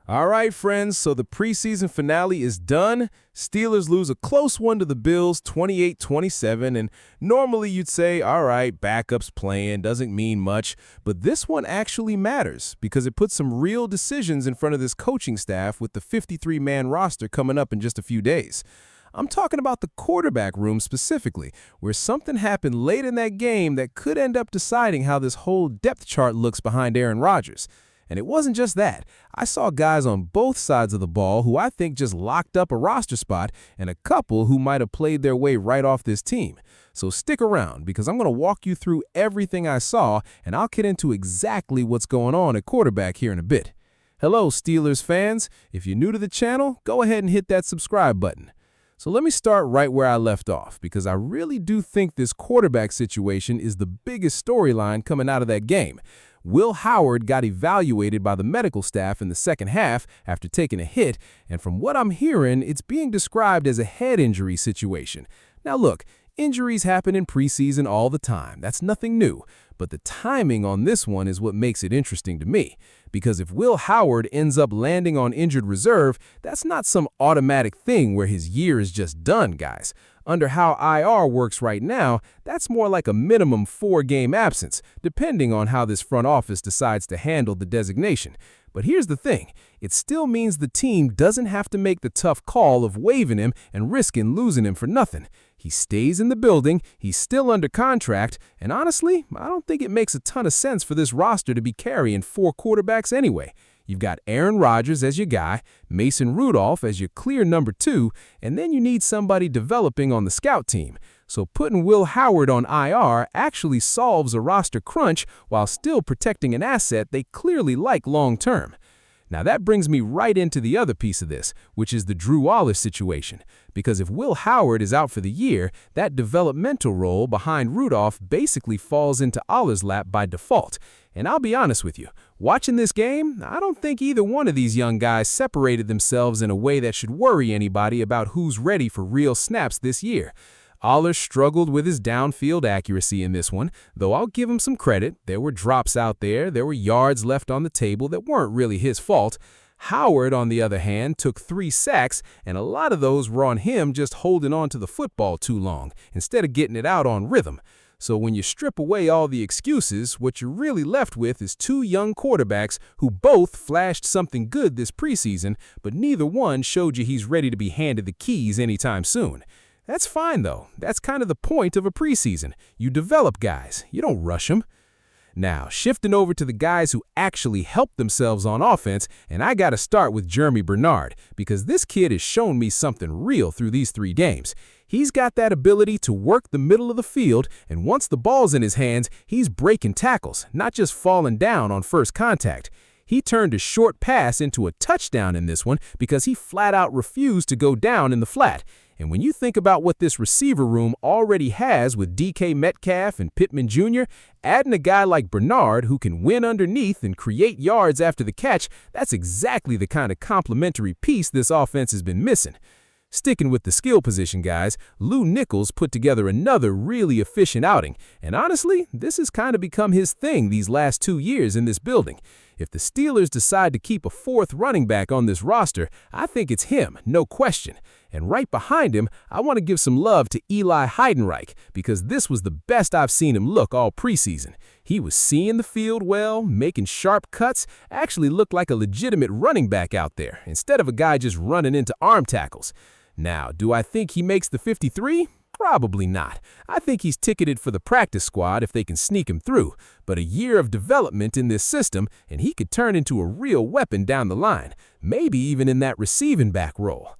All right, friends, so the preseason finale is done. Steelers lose a close one to the Bills, 28-27, and normally you'd say, all right, backups playing, doesn't mean much, but this one actually matters because it puts some real decisions in front of this coaching staff with the 53-man roster coming up in just a few days. I'm talking about the quarterback room specifically, where something happened late in that game that could end up deciding how this whole depth chart looks behind Aaron Rodgers. And it wasn't just that. I saw guys on both sides of the ball who I think just locked up a roster spot and a couple who might have played their way right off this team. So stick around because I'm going to walk you through everything I saw and I'll get into exactly what's going on at quarterback here in a bit. Hello, Steelers fans. If you're new to the channel, go ahead and hit that subscribe button. So let me start right where I left off because I really do think this quarterback situation is the biggest storyline coming out of that game. Will Howard got evaluated by the medical staff in the second half after taking a hit, and from what I'm hearing, it's being described as a head injury situation. Now look, injuries happen in preseason all the time. That's nothing new. But the timing on this one is what makes it interesting to me. Because if Will Howard ends up landing on injured reserve, that's not some automatic thing where his year is just done, guys. Under how IR works right now, that's more like a minimum 4-game absence, depending on how this front office decides to handle the designation. But here's the thing, it still means the team doesn't have to make the tough call of waiving him and risking losing him for nothing. He stays in the building, he's still under contract, and honestly, I don't think it makes a ton of sense for this roster to be carrying 4 quarterbacks anyway. You've got Aaron Rodgers as your guy, Mason Rudolph as your clear number 2, and then you need somebody developing on the scout team. So putting Will Howard on IR actually solves a roster crunch while still protecting an asset they clearly like long-term. Now that brings me right into the other piece of this, which is the Drew Allar situation. Because if Will Howard is out for the year, that developmental role behind Rudolph basically falls into Allar's lap by default. And I'll be honest with you, watching this game, I don't think either one of these young guys separated themselves in a way that should worry anybody about who's ready for real snaps this year. Allar struggled with his downfield accuracy in this one, though I'll give him some credit. There were drops out there were yards left on the table that weren't really his fault. Howard, on the other hand, took 3 sacks, and a lot of those were on him just holding on to the football too long, instead of getting it out on rhythm. So when you strip away all the excuses, what you're really left with is 2 young quarterbacks who both flashed something good this preseason, but neither one showed you he's ready to be handed the keys anytime soon. That's fine, though. That's kind of the point of a preseason. You develop guys. You don't rush them. Now, shifting over to the guys who actually helped themselves on offense, and I got to start with Germie Bernard, because this kid has shown me something real through these 3 games. He's got that ability to work the middle of the field, and once the ball's in his hands, he's breaking tackles, not just falling down on first contact. He turned a short pass into a touchdown in this one because he flat out refused to go down in the flat. And when you think about what this receiver room already has with DK Metcalf and Pittman Jr., adding a guy like Bernard who can win underneath and create yards after the catch, that's exactly the kind of complementary piece this offense has been missing. Sticking with the skill position, guys, Nichols put together another really efficient outing, and honestly, this has kind of become his thing these last 2 years in this building. If the Steelers decide to keep a 4th running back on this roster, I think it's him, no question. And right behind him, I want to give some love to Iheanachor because this was the best I've seen him look all preseason. He was seeing the field well, making sharp cuts, actually looked like a legitimate running back out there, instead of a guy just running into arm tackles. Now, do I think he makes the 53? Probably not. I think he's ticketed for the practice squad if they can sneak him through, but a year of development in this system, and he could turn into a real weapon down the line, maybe even in that receiving back role.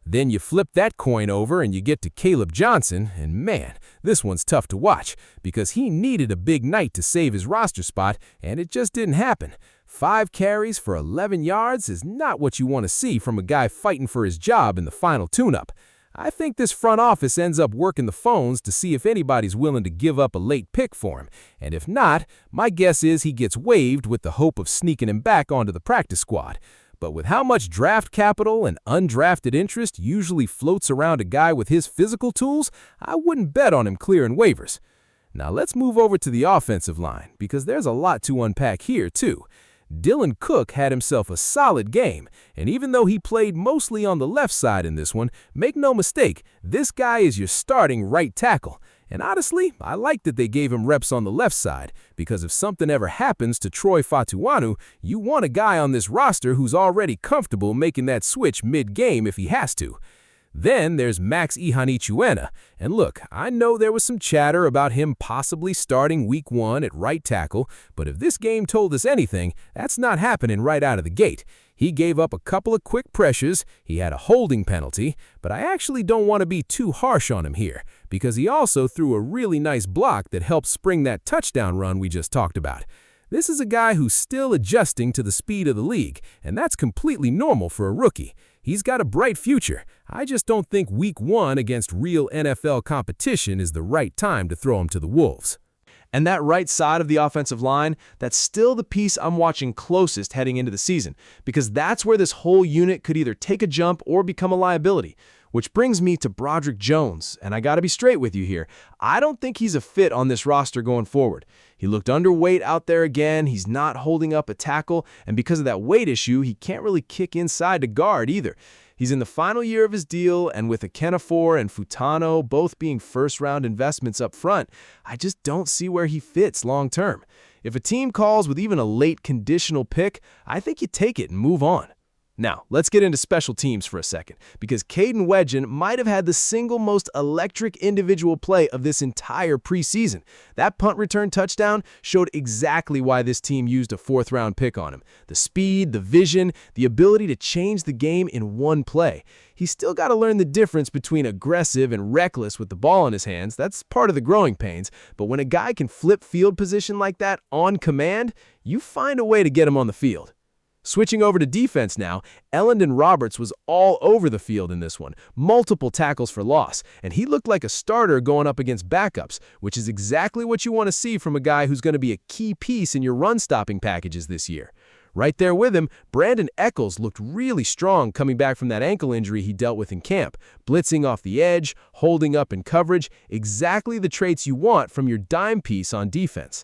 Then you flip that coin over and you get to Kaleb Johnson, and man, this one's tough to watch because he needed a big night to save his roster spot, and it just didn't happen. 5 carries for 11 yards is not what you want to see from a guy fighting for his job in the final tune-up. I think this front office ends up working the phones to see if anybody's willing to give up a late pick for him, and if not, my guess is he gets waived with the hope of sneaking him back onto the practice squad. But with how much draft capital and undrafted interest usually floats around a guy with his physical tools, I wouldn't bet on him clearing waivers. Now let's move over to the offensive line, because there's a lot to unpack here too. Dylan Cook had himself a solid game, and even though he played mostly on the left side in this one, make no mistake, this guy is your starting right tackle. And honestly, I like that they gave him reps on the left side, because if something ever happens to Troy Fatuanu, you want a guy on this roster who's already comfortable making that switch mid-game if he has to. Then there's Max Iheanachor, and look, I know there was some chatter about him possibly starting week 1 at right tackle, but if this game told us anything, that's not happening right out of the gate. He gave up a couple of quick pressures, he had a holding penalty, but I actually don't want to be too harsh on him here, because he also threw a really nice block that helped spring that touchdown run we just talked about. This is a guy who's still adjusting to the speed of the league, and that's completely normal for a rookie. He's got a bright future. I just don't think week 1 against real NFL competition is the right time to throw him to the Wolves. And that right side of the offensive line, that's still the piece I'm watching closest heading into the season, because that's where this whole unit could either take a jump or become a liability. Which brings me to Broderick Jones, and I gotta be straight with you here. I don't think he's a fit on this roster going forward. He looked underweight out there again, he's not holding up a tackle, and because of that weight issue, he can't really kick inside to guard either. He's in the final year of his deal, and with Iheanachor and Futano both being first-round investments up front, I just don't see where he fits long-term. If a team calls with even a late conditional pick, I think you take it and move on. Now, let's get into special teams for a second, because Kaden Wetjen might have had the single most electric individual play of this entire preseason. That punt return touchdown showed exactly why this team used a 4th-round pick on him. The speed, the vision, the ability to change the game in one play. He's still got to learn the difference between aggressive and reckless with the ball in his hands. That's part of the growing pains. But when a guy can flip field position like that on command, you find a way to get him on the field. Switching over to defense now, Elandon Roberts was all over the field in this one, multiple tackles for loss, and he looked like a starter going up against backups, which is exactly what you want to see from a guy who's going to be a key piece in your run-stopping packages this year. Right there with him, Brandin Echols looked really strong coming back from that ankle injury he dealt with in camp, blitzing off the edge, holding up in coverage, exactly the traits you want from your dime piece on defense.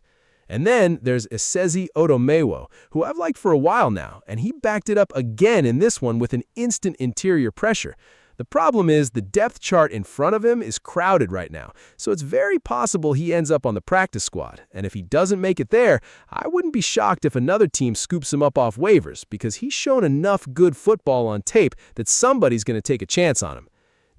And then there's Esezi Odomewo, who I've liked for a while now, and he backed it up again in this one with an instant interior pressure. The problem is the depth chart in front of him is crowded right now, so it's very possible he ends up on the practice squad. And if he doesn't make it there, I wouldn't be shocked if another team scoops him up off waivers, because he's shown enough good football on tape that somebody's going to take a chance on him.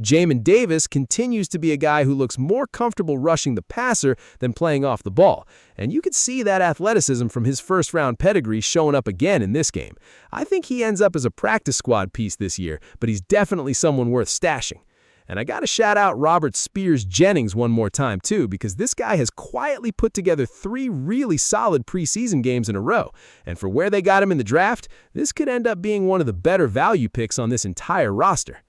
Jamin Davis continues to be a guy who looks more comfortable rushing the passer than playing off the ball, and you could see that athleticism from his first-round pedigree showing up again in this game. I think he ends up as a practice squad piece this year, but he's definitely someone worth stashing. And I gotta shout out Robert Spears-Jennings one more time too, because this guy has quietly put together 3 really solid preseason games in a row, and for where they got him in the draft, this could end up being one of the better value picks on this entire roster.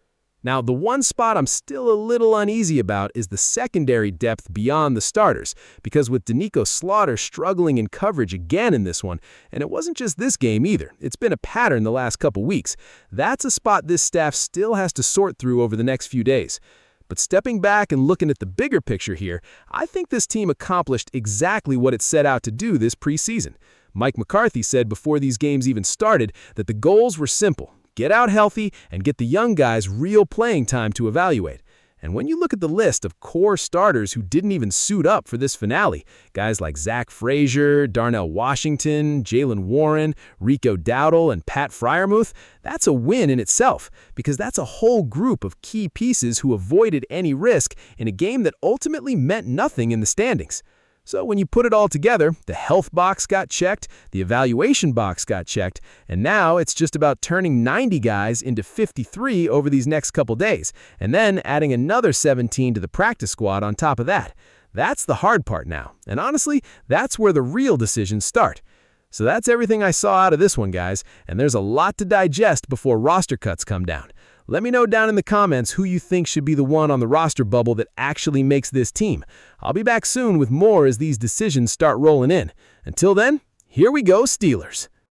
Now, the one spot I'm still a little uneasy about is the secondary depth beyond the starters, because with Danico Slaughter struggling in coverage again in this one, and it wasn't just this game either, it's been a pattern the last couple weeks, that's a spot this staff still has to sort through over the next few days. But stepping back and looking at the bigger picture here, I think this team accomplished exactly what it set out to do this preseason. Mike McCarthy said before these games even started that the goals were simple. Get out healthy and get the young guys real playing time to evaluate. And when you look at the list of core starters who didn't even suit up for this finale, guys like Zach Frazier, Darnell Washington, Jalen Warren, Rico Dowdle, and Pat Freiermuth, that's a win in itself, because that's a whole group of key pieces who avoided any risk in a game that ultimately meant nothing in the standings. So when you put it all together, the health box got checked, the evaluation box got checked, and now it's just about turning 90 guys into 53 over these next couple days, and then adding another 17 to the practice squad on top of that. That's the hard part now, and honestly, that's where the real decisions start. So that's everything I saw out of this one, guys, and there's a lot to digest before roster cuts come down. Let me know down in the comments who you think should be the one on the roster bubble that actually makes this team. I'll be back soon with more as these decisions start rolling in. Until then, here we go, Steelers.